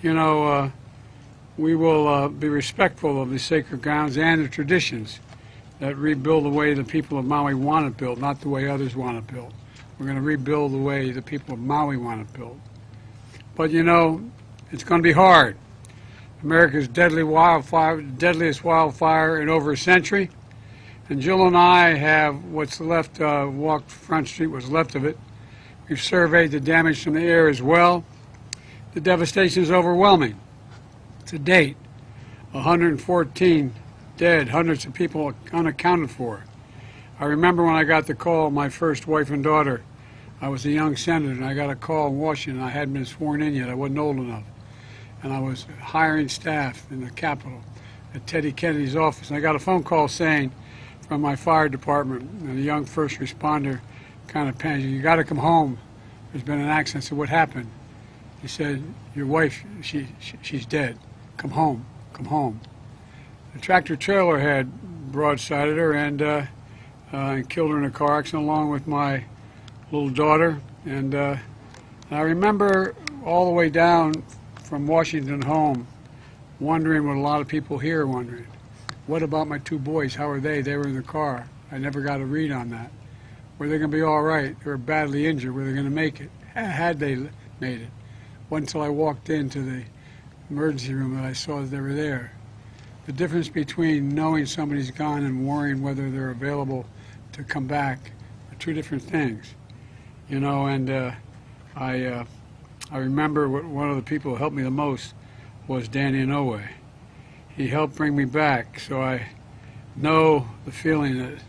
You know, we will be respectful of the sacred grounds and the traditions that rebuild the way the people of Maui want it built, not the way others want it built. We're going to rebuild the way the people of Maui want it built. But you know, it's going to be hard. America's deadliest wildfire in over a century. And Jill and I have what's left, walked Front Street, what's left of it. We've surveyed the damage from the air as well. The devastation is overwhelming. To date, 114 dead, hundreds of people unaccounted for. I remember when I got the call, my first wife and daughter. I was a young senator, and I got a call in Washington. I hadn't been sworn in yet. I wasn't old enough. And I was hiring staff in the Capitol at Teddy Kennedy's office. And I got a phone call saying from my fire department, and a young first responder kind of panicked, "You got to come home. There's been an accident." I said, "What happened?" He said, "Your wife, she's dead. Come home, come home." The tractor trailer had broadsided her and killed her in a car accident along with my little daughter. And I remember all the way down from Washington home wondering what a lot of people here are wondering. What about my two boys? How are they? They were in the car. I never got a read on that. Were they going to be all right? They were badly injured. Were they going to make it? Had they made it? Wasn't until I walked into the emergency room that I saw that they were there. The difference between knowing somebody's gone and worrying whether they're available to come back are two different things. You know, and I remember one of the people who helped me the most was Danny Inouye. He helped bring me back, so I know the feeling that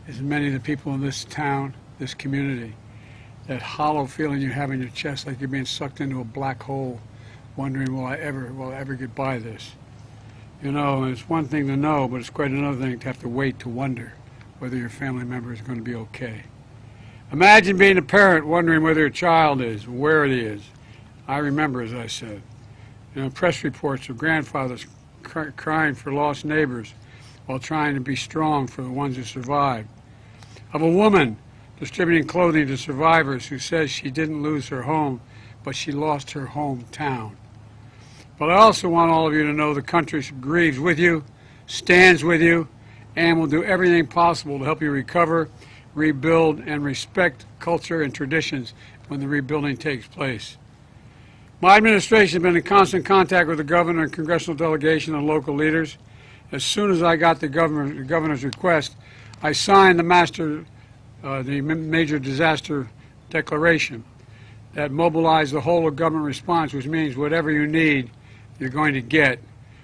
as many of the people in this town, this community, that hollow feeling you have in your chest like you're being sucked into a black hole, wondering, will I ever get by this? You know, and it's one thing to know, but it's quite another thing to have to wait to wonder whether your family member is going to be okay. Imagine being a parent wondering whether your child is, where it is. I remember, as I said, you know, press reports of grandfathers crying for lost neighbors while trying to be strong for the ones who survived. Of a woman distributing clothing to survivors who says she didn't lose her home, but she lost her hometown. But I also want all of you to know the country grieves with you, stands with you, and will do everything possible to help you recover, rebuild, and respect culture and traditions when the rebuilding takes place. My administration has been in constant contact with the governor and congressional delegation and local leaders. As soon as I got the governor's request, I signed the major disaster declaration that mobilized the whole of government response, which means whatever you need, you're going to get.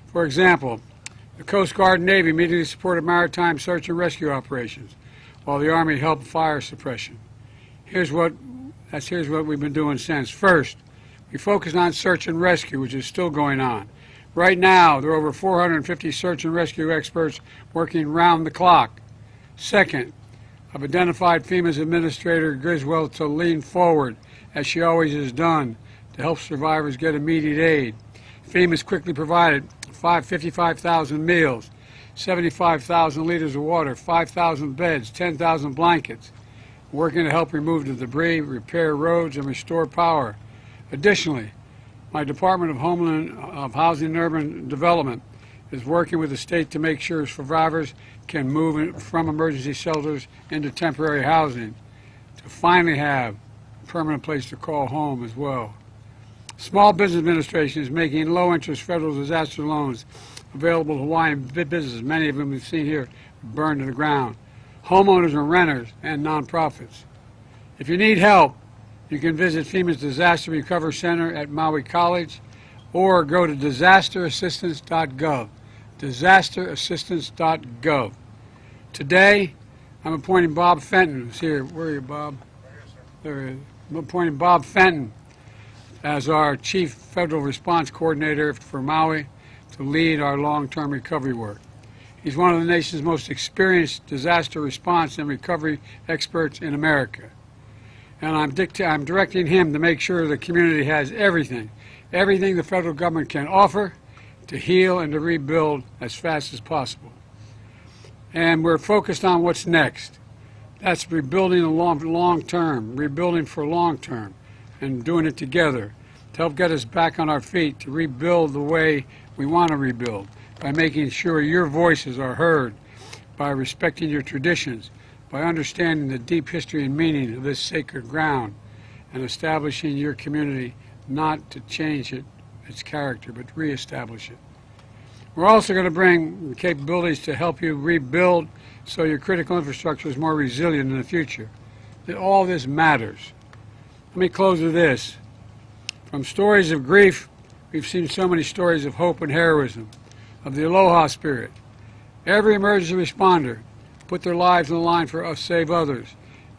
For example, the Coast Guard and Navy immediately supported maritime search and rescue operations, while the Army helped fire suppression. Here's what we've been doing since. First, we focused on search and rescue, which is still going on. Right now, there are over 450 search and rescue experts working round the clock. Second, I've identified FEMA's Administrator Griswold to lean forward, as she always has done, to help survivors get immediate aid. FEMA's quickly provided 55,000 meals, 75,000 liters of water, 5,000 beds, 10,000 blankets, working to help remove the debris, repair roads, and restore power. Additionally, my Department of Housing and Urban Development is working with the state to make sure survivors can move from emergency shelters into temporary housing to finally have a permanent place to call home as well. Small Business Administration is making low-interest federal disaster loans available to Hawaiian businesses. Many of them we've seen here burned to the ground. Homeowners and renters and nonprofits. If you need help, you can visit FEMA's Disaster Recovery Center at Maui College or go to disasterassistance.gov. disasterassistance.gov. Today, I'm appointing Bob Fenton, who's here. Where are you, Bob? There he is. I'm appointing Bob Fenton as our Chief Federal Response Coordinator for Maui to lead our long-term recovery work. He's one of the nation's most experienced disaster response and recovery experts in America. And I'm directing him to make sure the community has everything the federal government can offer to heal and to rebuild as fast as possible. And we're focused on what's next. That's rebuilding the long term, rebuilding for long term, and doing it together. to help get us back on our feet, to rebuild the way we want to rebuild, by making sure your voices are heard, by respecting your traditions, by understanding the deep history and meaning of this sacred ground, and establishing your community not to change its character, but reestablish it. We're also going to bring capabilities to help you rebuild so your critical infrastructure is more resilient in the future. All this matters. Let me close with this. From stories of grief, we've seen so many stories of hope and heroism, of the aloha spirit. Every emergency responder put their lives on the line for us, save others.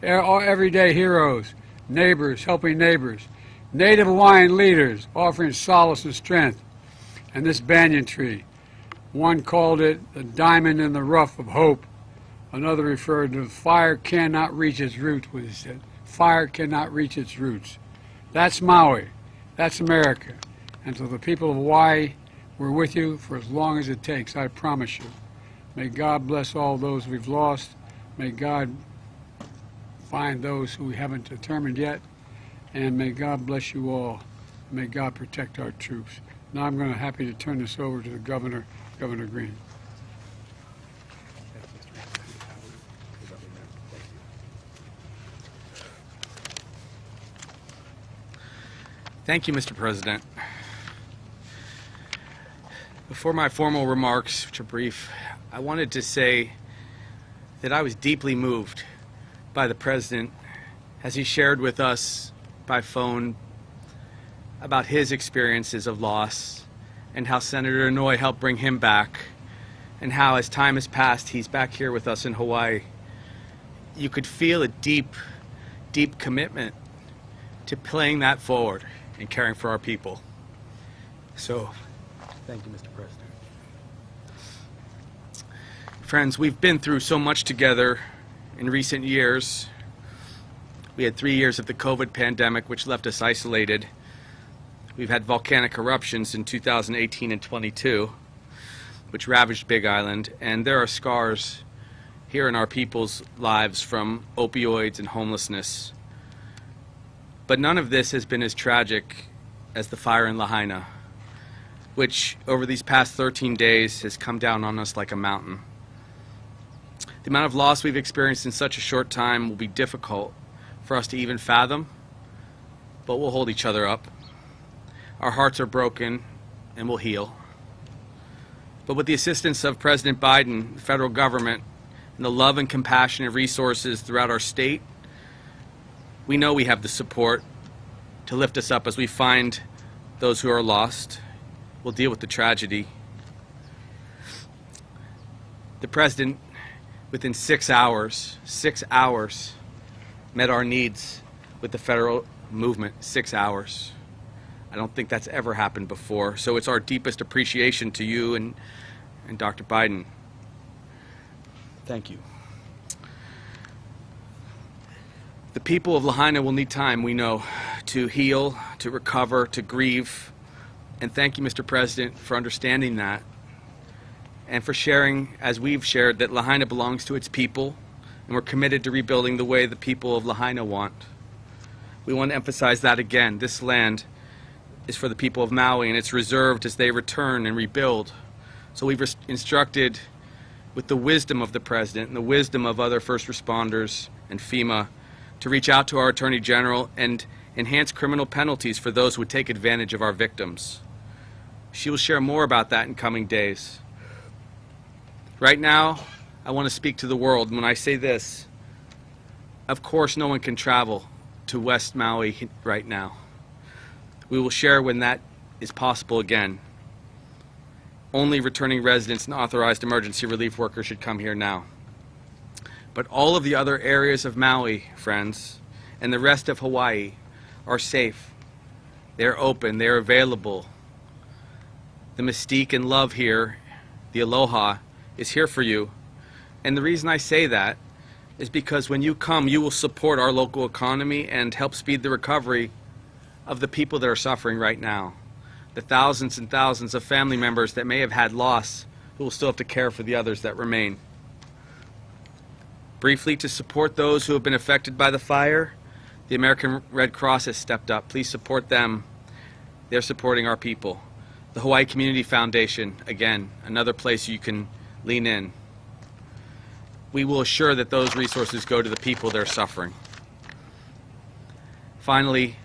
Everyday heroes, neighbors helping neighbors, Native Hawaiian leaders offering solace and strength. And this banyan tree, one called it the diamond in the rough of hope. Another referred to fire cannot reach its roots, what he said. Fire cannot reach its roots. That's Maui. That's America. And to the people of Hawaii, we're with you for as long as it takes, I promise you. May God bless all those we've lost. May God find those who we haven't determined yet. And may God bless you all. May God protect our troops. Now I'm happy to turn this over to the Governor, Governor Green. Thank you, Mr. President. Before my formal remarks, which are brief, I wanted to say that I was deeply moved by the President as he shared with us by phone about his experiences of loss and how Senator Inouye helped bring him back, and how as time has passed, he's back here with us in Hawaii. You could feel a deep, deep commitment to playing that forward and caring for our people. So, thank you, Mr. President. Friends, we've been through so much together in recent years. We had 3 years of the COVID pandemic, which left us isolated. We've had volcanic eruptions in 2018 and 22, which ravaged Big Island, and there are scars here in our people's lives from opioids and homelessness. But none of this has been as tragic as the fire in Lahaina, which over these past 13 days has come down on us like a mountain. The amount of loss we've experienced in such a short time will be difficult for us to even fathom, but we'll hold each other up. Our hearts are broken and we'll heal. But with the assistance of President Biden, the federal government, and the love and compassion and resources throughout our state, we know we have the support to lift us up as we find those who are lost. We'll deal with the tragedy. The President, within 6 hours, met our needs with the federal movement. 6 hours. I don't think that's ever happened before. So it's our deepest appreciation to you and Dr. Biden. Thank you. The people of Lahaina will need time, we know, to heal, to recover, to grieve. And thank you, Mr. President, for understanding that and for sharing, as we've shared, that Lahaina belongs to its people, and we're committed to rebuilding the way the people of Lahaina want. We want to emphasize that again. This land is for the people of Maui, and it's reserved as they return and rebuild. So we've instructed, with the wisdom of the President and the wisdom of other first responders and FEMA, to reach out to our Attorney General and enhance criminal penalties for those who would take advantage of our victims. She will share more about that in coming days. Right now, I want to speak to the world. When I say this, of course no one can travel to West Maui right now. We will share when that is possible again. Only returning residents and authorized emergency relief workers should come here now. But all of the other areas of Maui, friends, and the rest of Hawaii are safe. They're open, they're available. The mystique and love here, the aloha, is here for you. And the reason I say that is because when you come, you will support our local economy and help speed the recovery of the people that are suffering right now. The thousands and thousands of family members that may have had loss who will still have to care for the others that remain. Briefly, to support those who have been affected by the fire, the American Red Cross has stepped up. Please support them They're supporting our people. The Hawaii Community Foundation, again, another place you can lean in. We will assure that those resources go to the people that are suffering. Finally,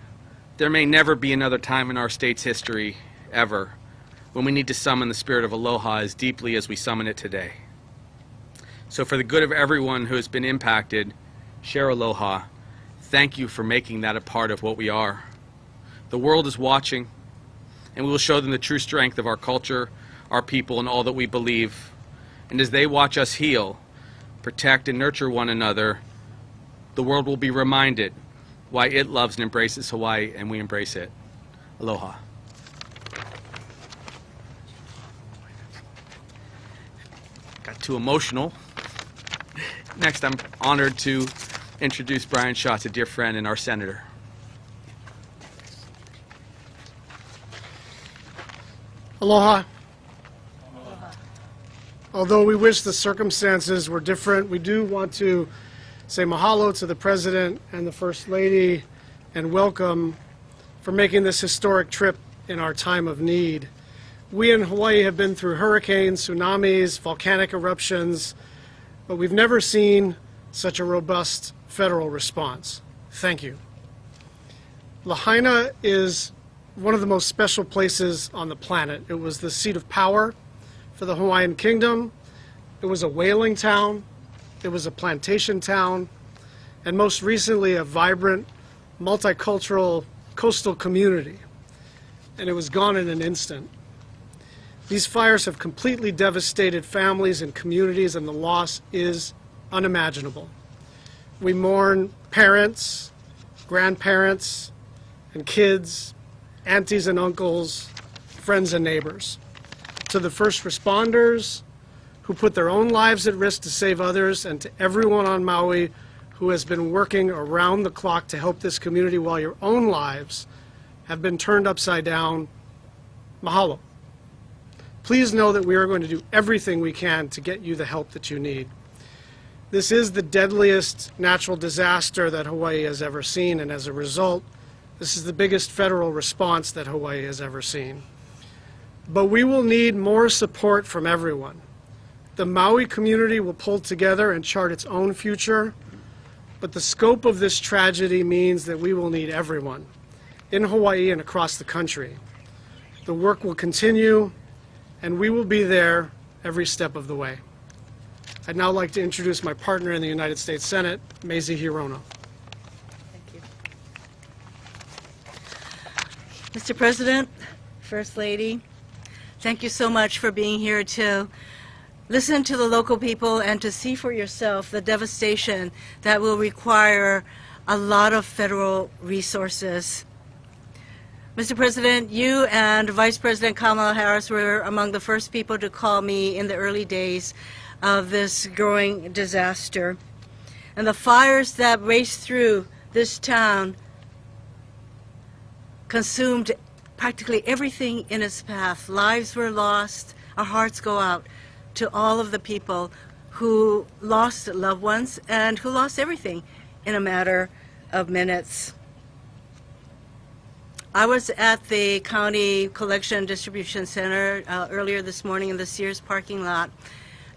there may never be another time in our state's history, ever, when we need to summon the spirit of aloha as deeply as we summon it today. So for the good of everyone who has been impacted, share aloha. Thank you for making that a part of what we are. The world is watching, and we will show them the true strength of our culture, our people, and all that we believe. And as they watch us heal, protect, and nurture one another, the world will be reminded why it loves and embraces Hawaii, and we embrace it. Aloha. Got too emotional. Next, I'm honored to introduce Brian Schatz, a dear friend and our senator. Aloha. Aloha. Although we wish the circumstances were different, we do want to say mahalo to the President and the First Lady and welcome for making this historic trip in our time of need. We in Hawaii have been through hurricanes, tsunamis, volcanic eruptions, but we've never seen such a robust federal response. Thank you. Lahaina is one of the most special places on the planet. It was the seat of power for the Hawaiian Kingdom. It was a whaling town. It was a plantation town. And most recently, a vibrant, multicultural coastal community. And it was gone in an instant. These fires have completely devastated families and communities, and the loss is unimaginable. We mourn parents, grandparents, and kids, aunties and uncles, friends and neighbors. To the first responders who put their own lives at risk to save others, and to everyone on Maui who has been working around the clock to help this community while your own lives have been turned upside down, mahalo. Please know that we are going to do everything we can to get you the help that you need. This is the deadliest natural disaster that Hawaii has ever seen, and as a result, this is the biggest federal response that Hawaii has ever seen. But we will need more support from everyone. The Maui community will pull together and chart its own future, but the scope of this tragedy means that we will need everyone in Hawaii and across the country. The work will continue, and we will be there every step of the way. I'd now like to introduce my partner in the United States Senate, Mazie Hirono. Thank you. Mr. President, First Lady, thank you so much for being here to listen to the local people and to see for yourself the devastation that will require a lot of federal resources. Mr. President, you and Vice President Kamala Harris were among the first people to call me in the early days of this growing disaster. And the fires that raced through this town consumed practically everything in its path. Lives were lost. Our hearts go out to all of the people who lost loved ones and who lost everything in a matter of minutes. I was at the County Collection Distribution Center earlier this morning in the Sears parking lot.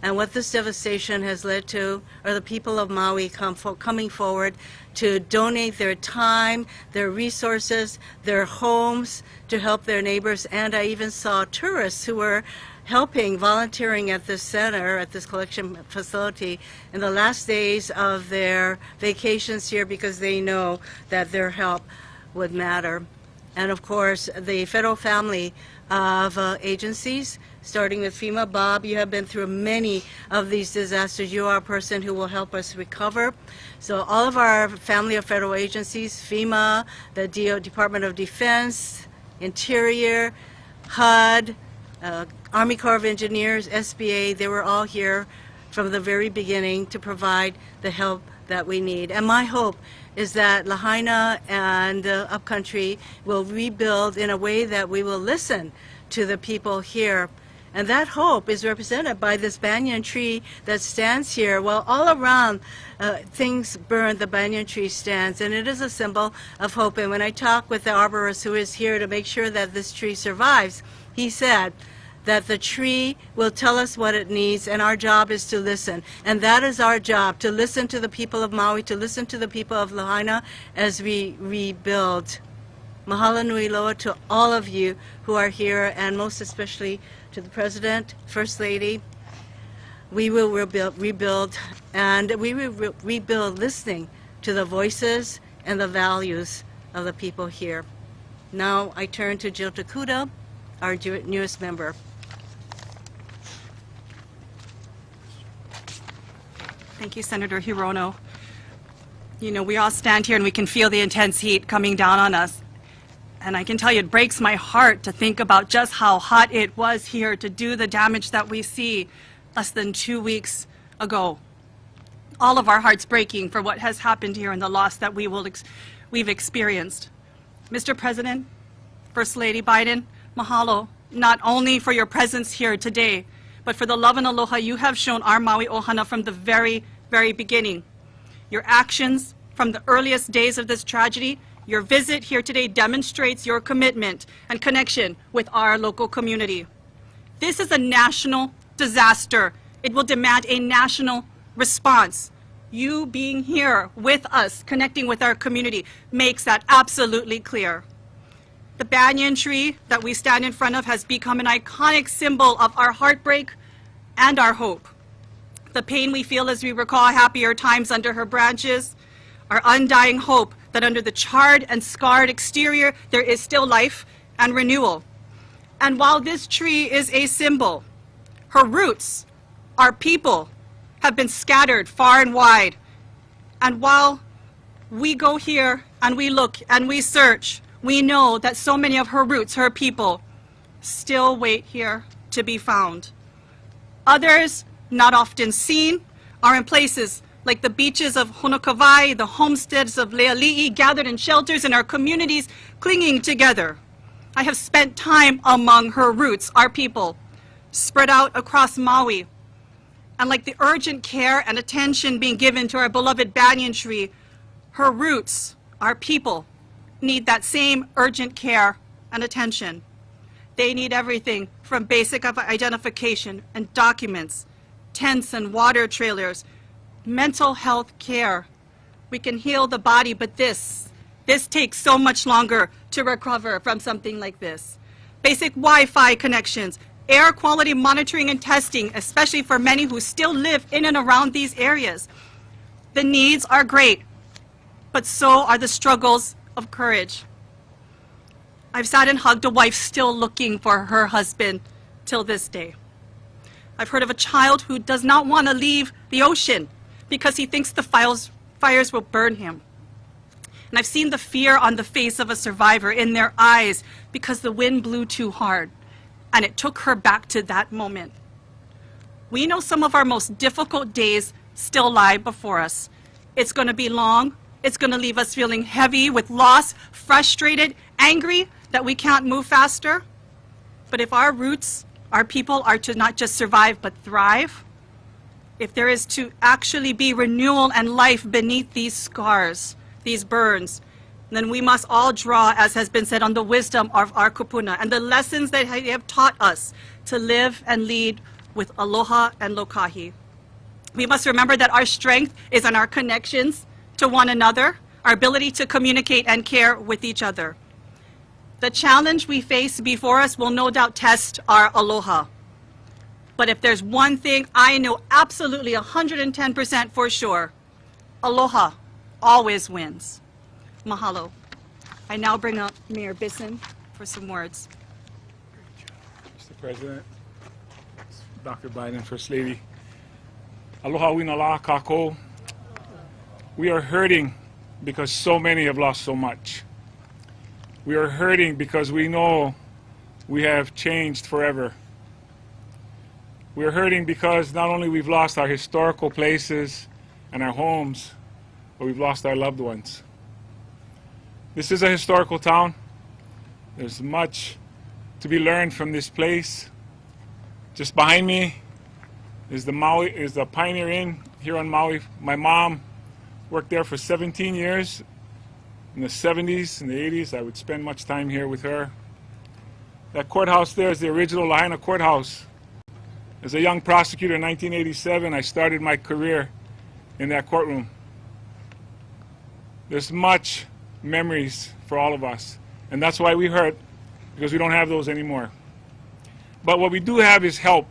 And what this devastation has led to are the people of Maui coming forward to donate their time, their resources, their homes to help their neighbors. And I even saw tourists who were helping, volunteering at this center, at this collection facility in the last days of their vacations here because they know that their help would matter. And of course, the federal family of agencies, starting with FEMA. Bob, you have been through many of these disasters. You are a person who will help us recover. So all of our family of federal agencies, FEMA, the Department of Defense, Interior, HUD, Army Corps of Engineers, SBA, they were all here from the very beginning to provide the help that we need. And my hope is that Lahaina and the upcountry will rebuild in a way that we will listen to the people here And that hope is represented by this banyan tree that stands here. Well, all around things burn, the banyan tree stands, and it is a symbol of hope. And when I talk with the arborist who is here to make sure that this tree survives, he said that the tree will tell us what it needs, and our job is to listen. And that is our job, to listen to the people of Maui, to listen to the people of Lahaina as we rebuild. Mahalo nui loa to all of you who are here, and most especially to the President, First Lady. We will rebuild, and we will rebuild listening to the voices and the values of the people here. Now I turn to Jill Takuda, our newest member. Thank you, Senator Hirono. You know, we all stand here and we can feel the intense heat coming down on us. And I can tell you, it breaks my heart to think about just how hot it was here to do the damage that we see less than 2 weeks ago. All of our hearts breaking for what has happened here and the loss that we've experienced. Mr. President, First Lady Biden, mahalo, not only for your presence here today, but for the love and aloha you have shown our Maui ohana from the very, very beginning. Your actions from the earliest days of this tragedy, your visit here today demonstrates your commitment and connection with our local community. This is a national disaster. It will demand a national response. You being here with us, connecting with our community, makes that absolutely clear. The banyan tree that we stand in front of has become an iconic symbol of our heartbreak and our hope. The pain we feel as we recall happier times under her branches, our undying hope that under the charred and scarred exterior, there is still life and renewal. And while this tree is a symbol, her roots, our people, have been scattered far and wide. And while we go here and we look and we search, we know that so many of her roots, her people, still wait here to be found. Others, not often seen, are in places like the beaches of Honokawai, the homesteads of Leali'i, gathered in shelters in our communities, clinging together. I have spent time among her roots, our people, spread out across Maui. And like the urgent care and attention being given to our beloved banyan tree, her roots, our people, need that same urgent care and attention. They need everything from basic identification and documents, tents and water trailers, mental health care. We can heal the body, but this takes so much longer to recover from something like this. Basic Wi-Fi connections, air quality monitoring and testing, especially for many who still live in and around these areas. The needs are great, but so are the struggles of courage. I've sat and hugged a wife still looking for her husband till this day. I've heard of a child who does not want to leave the ocean because he thinks the fires will burn him. And I've seen the fear on the face of a survivor in their eyes because the wind blew too hard, and it took her back to that moment. We know some of our most difficult days still lie before us. It's going to be long. It's going to leave us feeling heavy with loss, frustrated, angry that we can't move faster. But if our roots, our people, are to not just survive but thrive, if there is to actually be renewal and life beneath these scars, these burns, then we must all draw, as has been said, on the wisdom of our kupuna and the lessons that they have taught us to live and lead with aloha and lokahi. We must remember that our strength is in our connections to one another, our ability to communicate and care with each other. The challenge we face before us will no doubt test our aloha. But if there's one thing I know absolutely 110% for sure, aloha always wins. Mahalo. I now bring up Mayor Bisson for some words. Mr. President, Dr. Biden, First Lady, aloha winala kako. We are hurting because so many have lost so much. We are hurting because we know we have changed forever. We are hurting because not only we've lost our historical places and our homes, but we've lost our loved ones. This is a historical town. There's much to be learned from this place. Just behind me is the Pioneer Inn here on Maui. My mom worked there for 17 years. In the 70s and the 80s, I would spend much time here with her. That courthouse there is the original Lahaina courthouse. As a young prosecutor in 1987, I started my career in that courtroom. There's much memories for all of us, and that's why we hurt, because we don't have those anymore. But what we do have is help.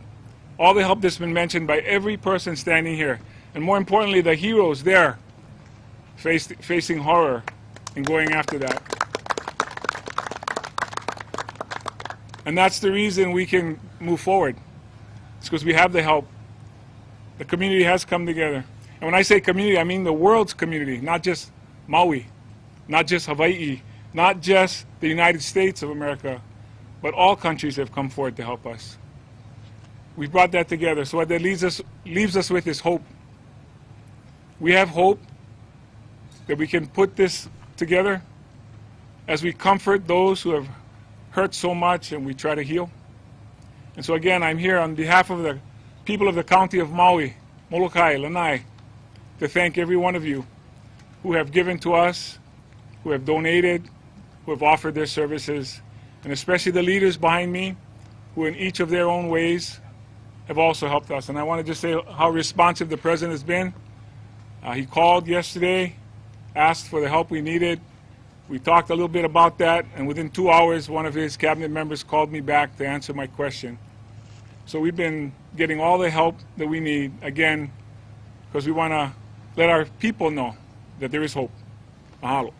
All the help that's been mentioned by every person standing here, and more importantly, the heroes there facing horror and going after that. And that's the reason we can move forward. It's because we have the help. The community has come together. And when I say community, I mean the world's community, not just Maui, not just Hawaii, not just the United States of America, but all countries have come forward to help us. We brought that together. So what that leaves us with is hope. We have hope that we can put this together as we comfort those who have hurt so much and we try to heal. And so again, I'm here on behalf of the people of the county of Maui, Molokai, Lanai, to thank every one of you who have given to us, who have donated, who have offered their services, and especially the leaders behind me, who in each of their own ways have also helped us. And I want to just say how responsive the President has been. He called yesterday, asked for the help we needed. We talked a little bit about that, and within 2 hours, one of his cabinet members called me back to answer my question. So we've been getting all the help that we need, again, because we want to let our people know that there is hope. Mahalo.